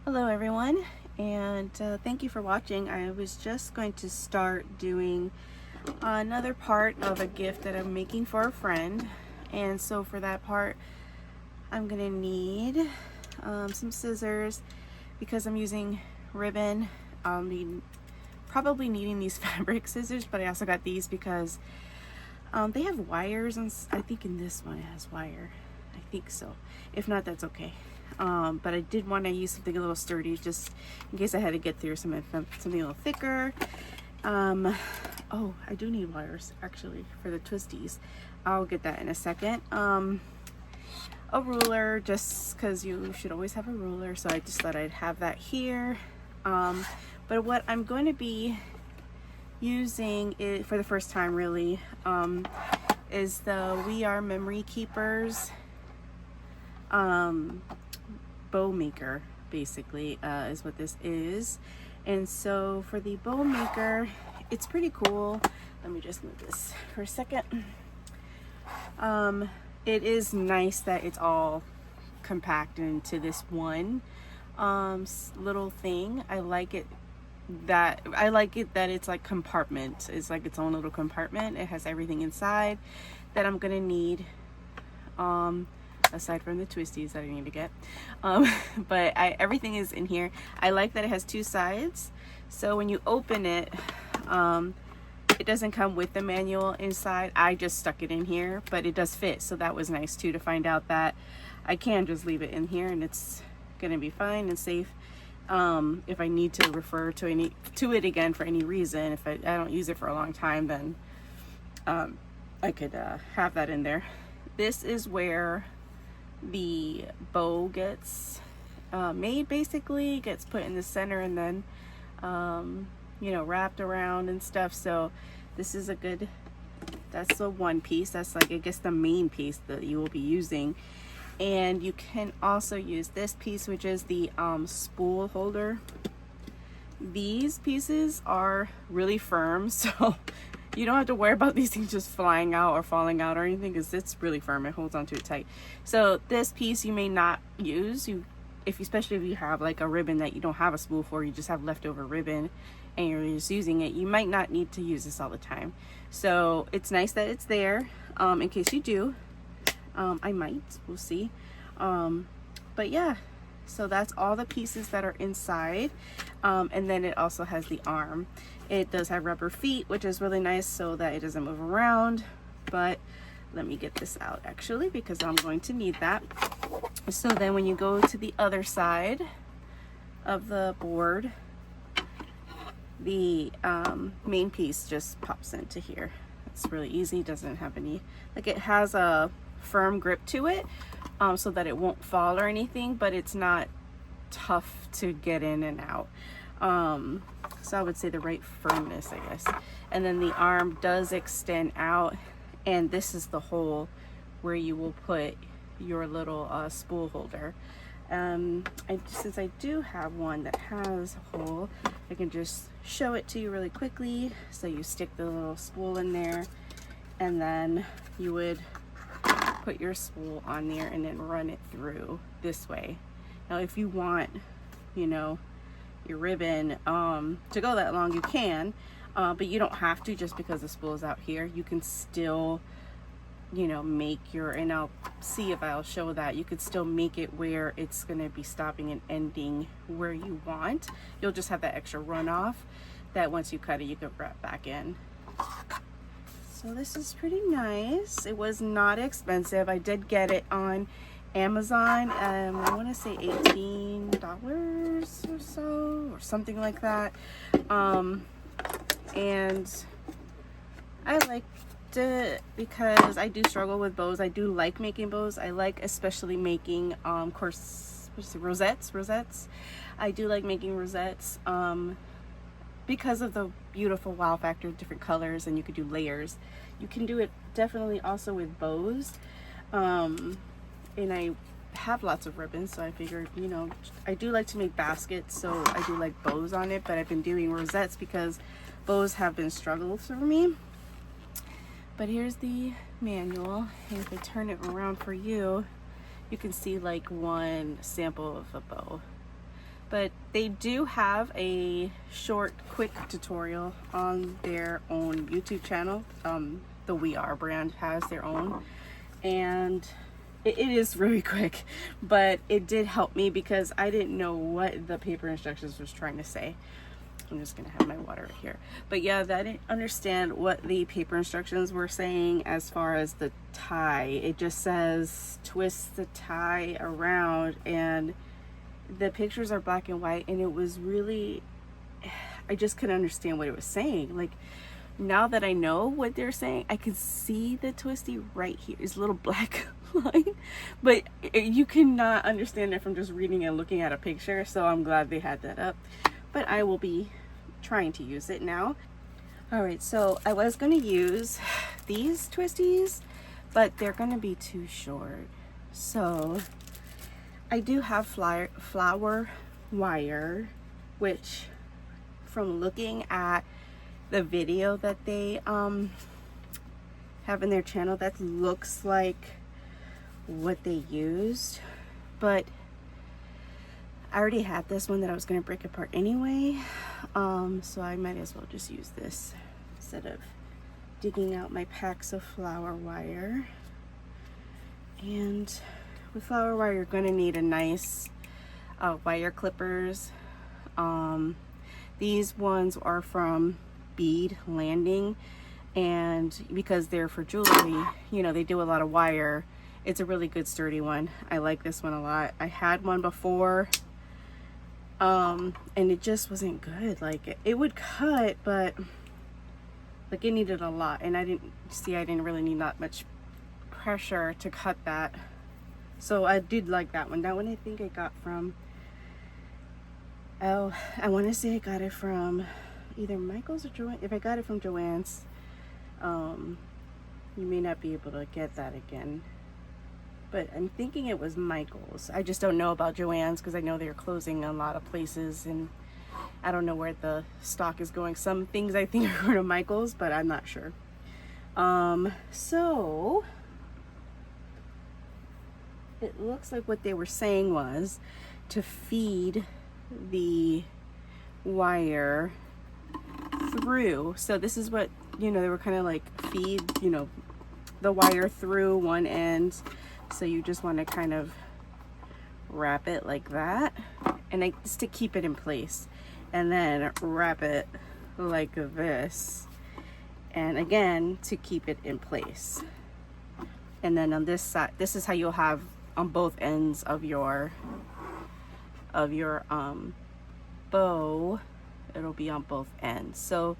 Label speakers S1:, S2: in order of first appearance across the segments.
S1: Hello everyone, and thank you for watching. I was just going to start doing another part of a gift that I'm making for a friend, and so for that part I'm gonna need some scissors. Because I'm using ribbon, I'll need probably needing these fabric scissors, but I also got these because they have wires, and I think in this one it has wire. I think so. If not, that's okay. But I did want to use something a little sturdy just in case I had to get through something a little thicker. Oh, I do need wires actually for the twisties. I'll get that in a second. A ruler, just because you should always have a ruler, so I just thought I'd have that here. But what I'm going to be using it for the first time really is the We Are Memory Keepers bow maker, basically, is what this is. And so for the bow maker, it's pretty cool. Let me just move this for a second. It is nice that it's all compacted into this one little thing. I like it that it's like compartment. It's like its own little compartment. It has everything inside that I'm gonna need, aside from the twisties that I need to get. But everything is in here. I like that it has two sides, so when you open it, it doesn't come with the manual inside. I just stuck it in here, but it does fit, so that was nice too, to find out that I can just leave it in here and it's gonna be fine and safe. If I need to refer to it again for any reason, if I don't use it for a long time, then I could have that in there. This is where the bow gets made, basically gets put in the center and then wrapped around and stuff. So this is that's the one piece. That's like, I guess, the main piece that you will be using. And you can also use this piece, which is the spool holder. These pieces are really firm, so you don't have to worry about these things just flying out or falling out or anything, because it's really firm. It holds onto it tight. So this piece you may not use, especially if you have like a ribbon that you don't have a spool for, you just have leftover ribbon and you're just using it, you might not need to use this all the time. So it's nice that it's there, in case you do. I might, we'll see. But yeah, so that's all the pieces that are inside. And then it also has the arm. It does have rubber feet, which is really nice so that it doesn't move around. But let me get this out actually, because I'm going to need that. So then when you go to the other side of the board, the main piece just pops into here. It's really easy, doesn't have any, like, it has a firm grip to it, so that it won't fall or anything, but it's not tough to get in and out. So I would say the right firmness, I guess. And then the arm does extend out, and this is the hole where you will put your little spool holder. Since I do have one that has a hole, I can just show it to you really quickly. So you stick the little spool in there, and then you would put your spool on there and then run it through this way. Now if you want, your ribbon to go that long, you can, but you don't have to just because the spool is out here. You can still make and I'll see if I'll show that you could still make it where it's going to be stopping and ending where you want. You'll just have that extra runoff that once you cut it, you can wrap back in. So this is pretty nice. It was not expensive. I did get it on Amazon. I want to say $18 or so, or something like that. And I liked it because I do struggle with bows. I do like making bows. I like especially making, rosettes. I do like making rosettes. Because of the beautiful wow factor of different colors, and you could do layers. You can do it definitely also with bows. And I have lots of ribbons, so I figured, I do like to make baskets, so I do like bows on it, but I've been doing rosettes because bows have been struggles for me. But here's the manual, and if I turn it around for you, you can see like one sample of a bow. But they do have a short, quick tutorial on their own YouTube channel. The We Are brand has their own, and it is really quick, but it did help me because I didn't know what the paper instructions was trying to say. I'm just gonna have my water right here. But yeah, I didn't understand what the paper instructions were saying as far as the tie. It just says twist the tie around, and the pictures are black and white, and it was really, I just couldn't understand what it was saying. Like, now that I know what they're saying, I can see the twisty right here. It's a little black line, but you cannot understand it from just reading and looking at a picture. So I'm glad they had that up, but I will be trying to use it now. All right, so I was going to use these twisties, but they're going to be too short. So I do have flower wire, which from looking at the video that they have in their channel, that looks like what they used. But I already had this one that I was going to break apart anyway, so I might as well just use this instead of digging out my packs of flower wire. And with flower wire, you're going to need a nice wire clippers. These ones are from Bead Landing, and because they're for jewelry, you know, they do a lot of wire. It's a really good sturdy one. I like this one a lot. I had one before, and it just wasn't good. Like, it would cut, but like it needed a lot, and I didn't really need that much pressure to cut that. So I did like that one. That one I think I got from, oh, I want to say I got it from either Michael's or Joanne. If I got it from Joann's, you may not be able to get that again. But I'm thinking it was Michael's. I just don't know about Joann's because I know they're closing a lot of places, and I don't know where the stock is going. Some things I think are going to Michael's, but I'm not sure. So it looks like what they were saying was to feed the wire through. So this is what, you know, they were kind of like feed, you know, the wire through one end. So you just want to kind of wrap it like that, and just to keep it in place, and then wrap it like this, and again to keep it in place. And then on this side, this is how you'll have on both ends of your bow. It'll be on both ends. So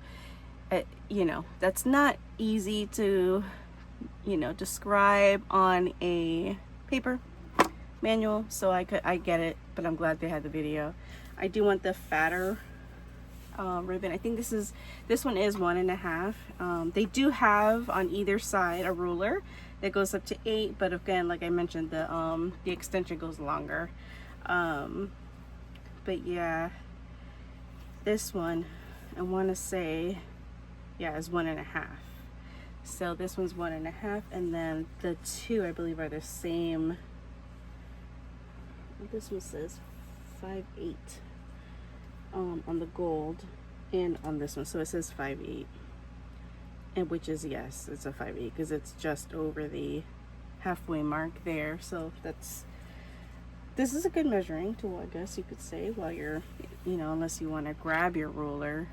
S1: you know, that's not easy to, you know, describe on a paper manual, so I get it, but I'm glad they had the video. I do want the fatter ribbon. I think this one is 1.5. They do have on either side a ruler that goes up to 8, but again, like I mentioned, the extension goes longer. But yeah, this one I want to say, yeah, is 1.5. So this one's 1.5, and then the two I believe are the same. This one says 5/8 on the gold, and on this one, so it says 5/8, and which is, yes, it's a 5/8 because it's just over the halfway mark there. So this is a good measuring tool, I guess you could say, while you're, you know, unless you want to grab your ruler.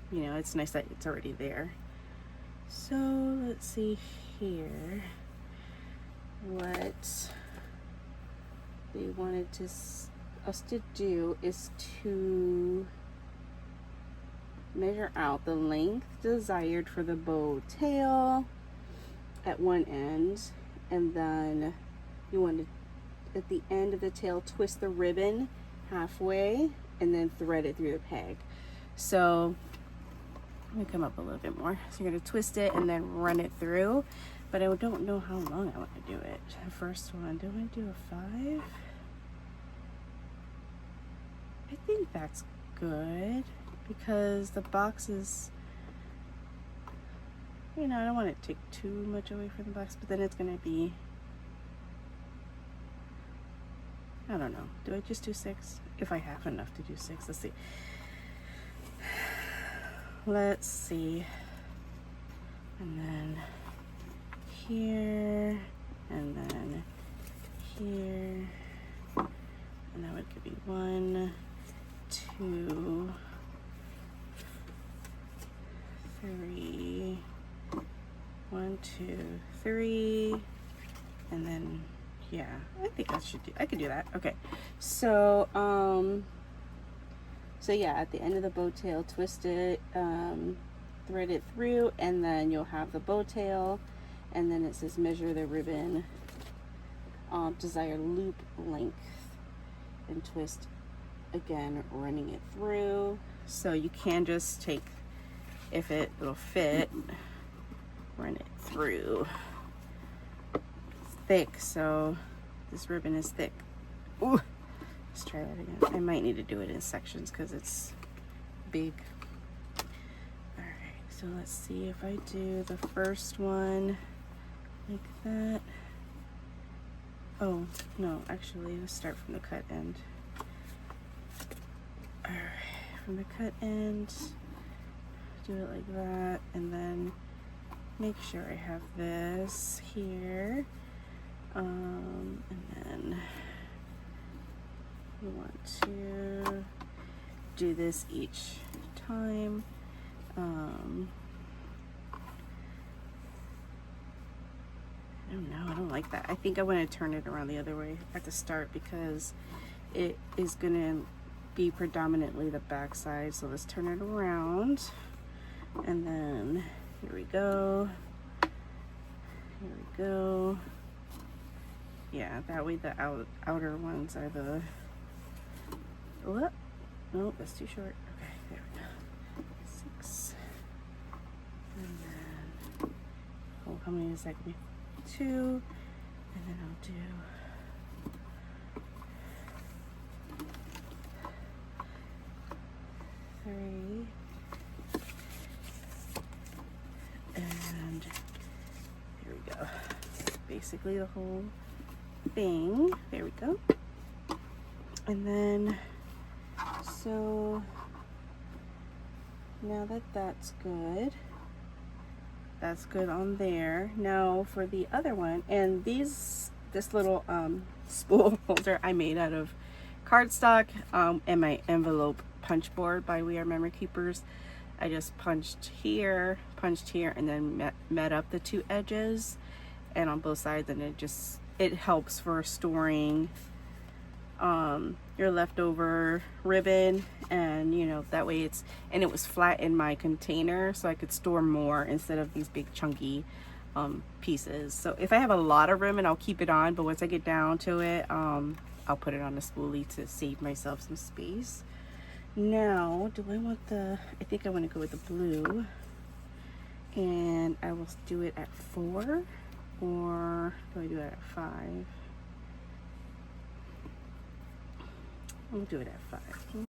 S1: You know, it's nice that it's already there. So let's see here what they wanted us to do is to measure out the length desired for the bow tail at one end, and then you want to, at the end of the tail, twist the ribbon halfway and then thread it through the peg. So let me come up a little bit more. So you're going to twist it and then run it through, but I don't know how long I want to do it. The first one, do I want to do a 5? I think that's good because the box is, you know, I don't want to take too much away from the box, but then it's going to be I don't know. Do I just do 6? If I have enough to do 6, let's see. Let's see. And then here, and then here, and that would give me 1, 2, 3, 1, 2, 3, and then yeah, I think I could do that. Okay, so so yeah, at the end of the bow tail, twist it, thread it through, and then you'll have the bow tail, and then it says measure the ribbon, desired loop length, and twist again, running it through. So you can just take, if it'll fit, run it through. It's thick, so this ribbon is thick. Ooh, let's try that again. I might need to do it in sections because it's big. All right, so let's see if I do the first one like that. Oh no, actually, let's start from the cut end. All right, from the cut end, do it like that, and then make sure I have this here, and then you want to do this each time. I don't know, I don't like that. I think I want to turn it around the other way at the start because it is gonna be predominantly the back side. So let's turn it around, and then here we go. Here we go. Yeah, that way the outer ones are the, what? No, that's too short. Okay, there we go. 6. And then, oh, how many is that gonna be? 2. And then I'll do 3. And here we go. Basically the whole thing. There we go. And then, so now that that's good on there. Now for the other one, and this little spool holder I made out of cardstock and my envelope punch board by We Are Memory Keepers. I just punched here, and then met up the 2 edges and on both sides, and it helps for storing your leftover ribbon, and you know, that way it was flat in my container, so I could store more instead of these big chunky pieces. So if I have a lot of ribbon, I'll keep it on, but once I get down to it, I'll put it on the spoolie to save myself some space. Now, do I want I think I want to go with the blue, and I will do it at 4, or do I do it at 5? I'll do it at 5.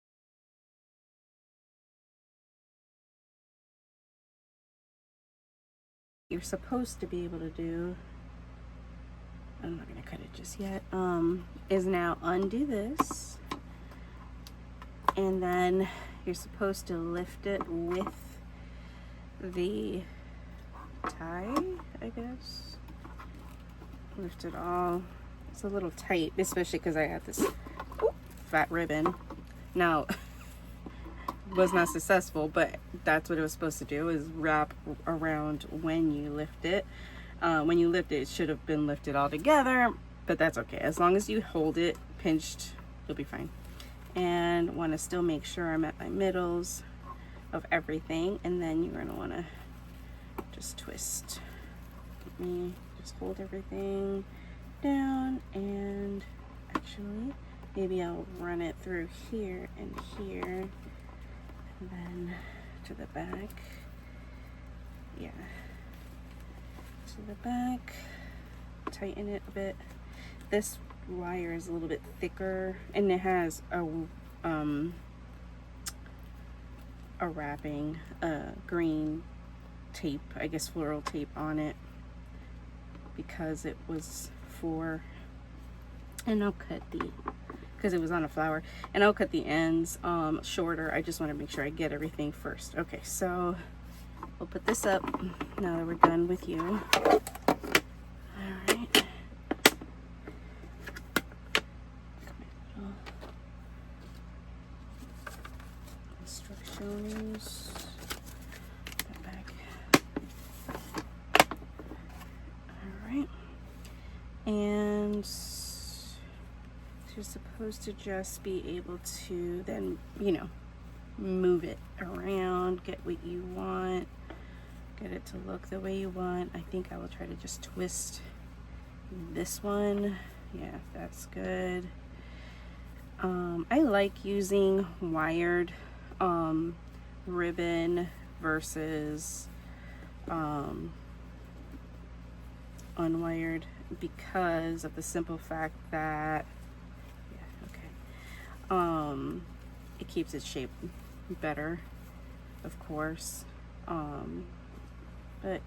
S1: You're supposed to be able to do, I'm not going to cut it just yet, is now undo this, and then you're supposed to lift it with the tie, I guess. Lift it all. It's a little tight, especially because I have this fat ribbon. Now, was not successful, but that's what it was supposed to do, is wrap around when you lift it. When you lift it, it should have been lifted all together, but that's okay. As long as you hold it pinched, you'll be fine. And want to still make sure I'm at my middles of everything, and then you're going to want to just twist. Let me just hold everything down, and actually maybe I'll run it through here and here, and then to the back. Yeah, to the back, tighten it a bit. This wire is a little bit thicker, and it has a wrapping green tape, I guess floral tape on it, because it was for, and I'll cut the because it was on a flower. And I'll cut the ends shorter. I just want to make sure I get everything first. Okay, so we'll put this up now that we're done with you. All right. Instructions. Back. All right. And you're supposed to just be able to then, you know, move it around, get what you want, get it to look the way you want. I think I will try to just twist this one. Yeah, that's good. I like using wired ribbon versus unwired, because of the simple fact that it keeps its shape better, of course. But let's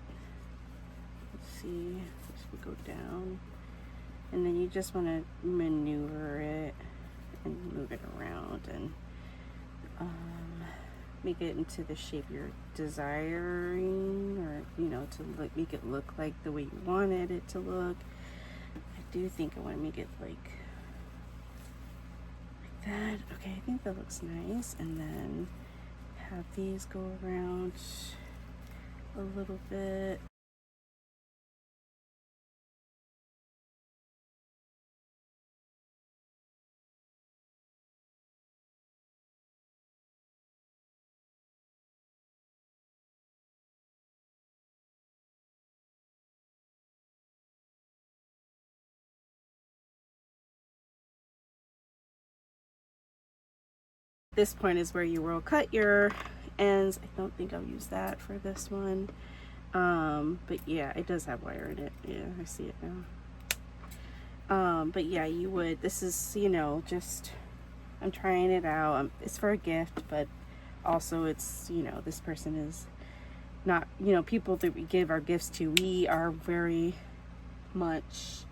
S1: see, this will go down, and then you just want to maneuver it and move it around and make it into the shape you're desiring, or you know, to look, make it look like the way you wanted it to look. I do think I want to make it like that. Okay, I think that looks nice. And then have these go around a little bit. This point is where you will cut your ends. I don't think I'll use that for this one. But yeah, it does have wire in it. Yeah, I see it now. But yeah, you would, this is, you know, just, I'm trying it out. It's for a gift, but also it's, you know, this person is not, you know, people that we give our gifts to, we are very much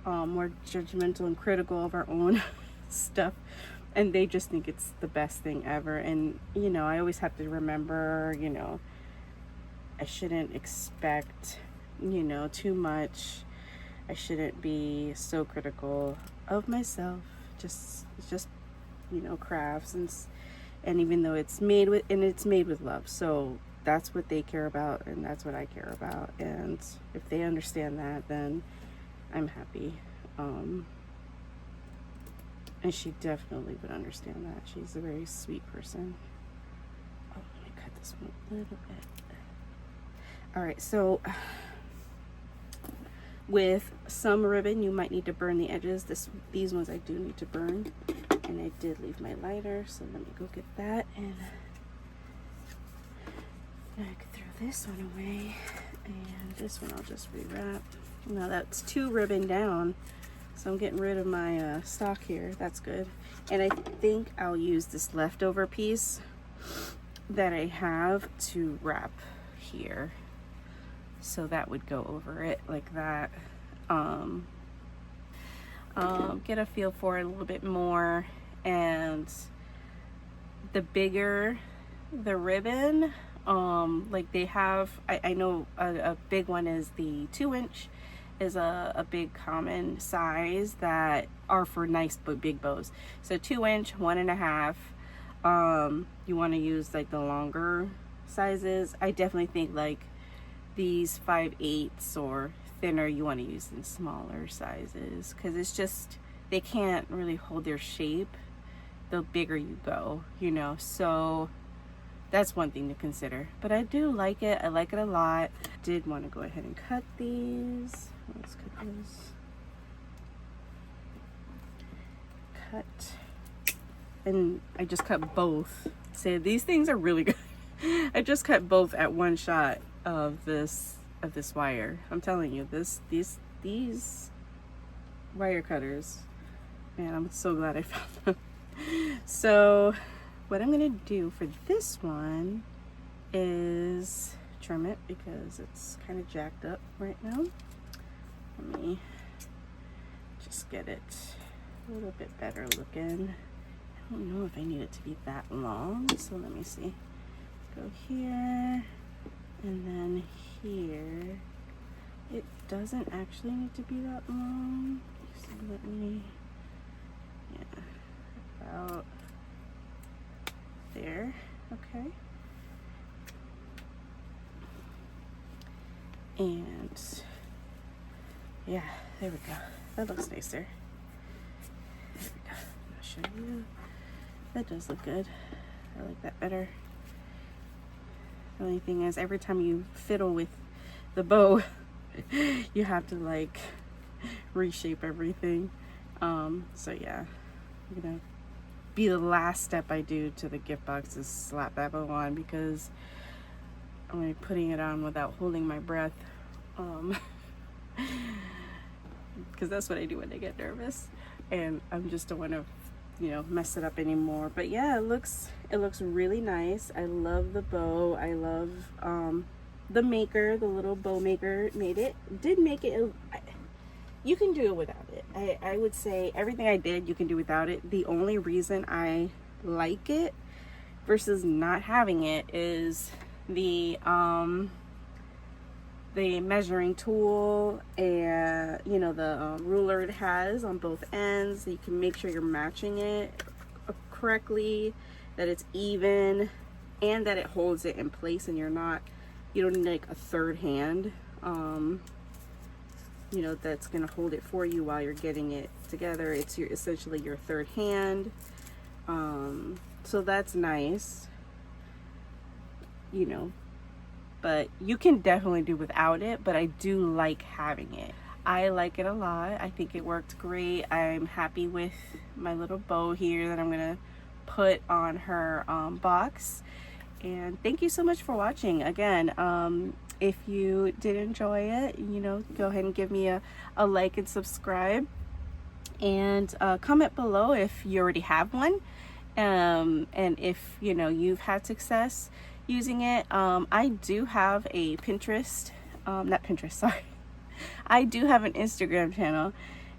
S1: more judgmental and critical of our own stuff. And they just think it's the best thing ever. And, you know, I always have to remember, you know, I shouldn't expect, you know, too much. I shouldn't be so critical of myself. It's just, you know, crafts. And even though it's made with love. So that's what they care about, and that's what I care about. And if they understand that, then I'm happy. And she definitely would understand that. She's a very sweet person. Oh, let me cut this one a little bit. All right, so with some ribbon, you might need to burn the edges. These ones I do need to burn. And I did leave my lighter, so let me go get that. And I could throw this one away. And this one I'll just rewrap. Now that's 2 ribbon down. So I'm getting rid of my stock here. That's good. And I think I'll use this leftover piece that I have to wrap here. So that would go over it like that. Get a feel for it a little bit more. And the bigger the ribbon, like they have, I know a big one is the 2-inch. Is a big common size that are for nice but big bows. So 2-inch, 1.5. You want to use like the longer sizes. I definitely think like these 5/8 or thinner, you want to use in smaller sizes, because it's just, they can't really hold their shape the bigger you go, you know. So that's one thing to consider. But I do like it. I like it a lot. Did want to go ahead and cut these. Let's cut this. Cut. And I just cut both. So these things are really good. I just cut both at one shot of this wire. I'm telling you, these wire cutters, man, I'm so glad I found them. So what I'm gonna do for this one is trim it, because it's kind of jacked up right now. Let me just get it a little bit better looking. I don't know if I need it to be that long, so let me see. Go here, and then here. It doesn't actually need to be that long, so let me, yeah, about there, okay. And yeah, there we go. That looks nicer. There we go. I'll show you. That does look good. I like that better. The only thing is, every time you fiddle with the bow, you have to like reshape everything. So yeah, I'm gonna be the last step I do to the gift box is slap that bow on, because I'm gonna be putting it on without holding my breath. Because that's what I do when I get nervous, and I just don't want to, you know, mess it up anymore. But yeah, it looks really nice. I love the bow. I love the maker, the little bow maker did make it. You can do it without it. I would say everything I did you can do without it. The only reason I like it versus not having it is the measuring tool, and you know, the ruler it has on both ends. You can make sure you're matching it correctly, that it's even, and that it holds it in place, and you don't need like a third hand, you know, that's gonna hold it for you while you're getting it together. It's essentially your third hand. So that's nice, you know, but you can definitely do without it, but I do like having it. I like it a lot. I think it worked great. I'm happy with my little bow here that I'm gonna put on her box. And thank you so much for watching. Again, if you did enjoy it, you know, go ahead and give me a like and subscribe, and comment below if you already have one, and if you know you've had success using it. I do have a Pinterest, not Pinterest, sorry. I do have an Instagram channel,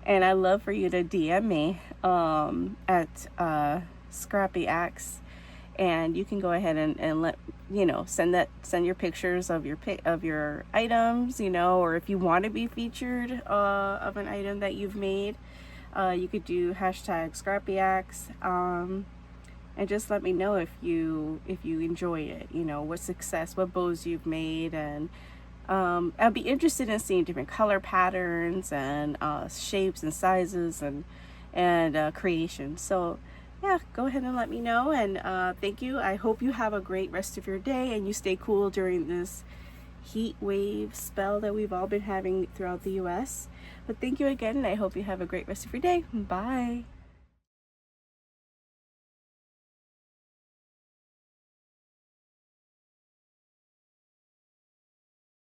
S1: and I love for you to DM me at Scrappy Axe, and you can go ahead and let you know, send your pictures of your items, you know, or if you want to be featured of an item that you've made, you could do hashtag Scrappy Axe, and just let me know if you enjoy it, you know, what bows you've made. And I'd be interested in seeing different color patterns and shapes and sizes and creations. So yeah, go ahead and let me know, and thank you. I hope you have a great rest of your day and you stay cool during this heat wave spell that we've all been having throughout the US. But thank you again, and I hope you have a great rest of your day. Bye.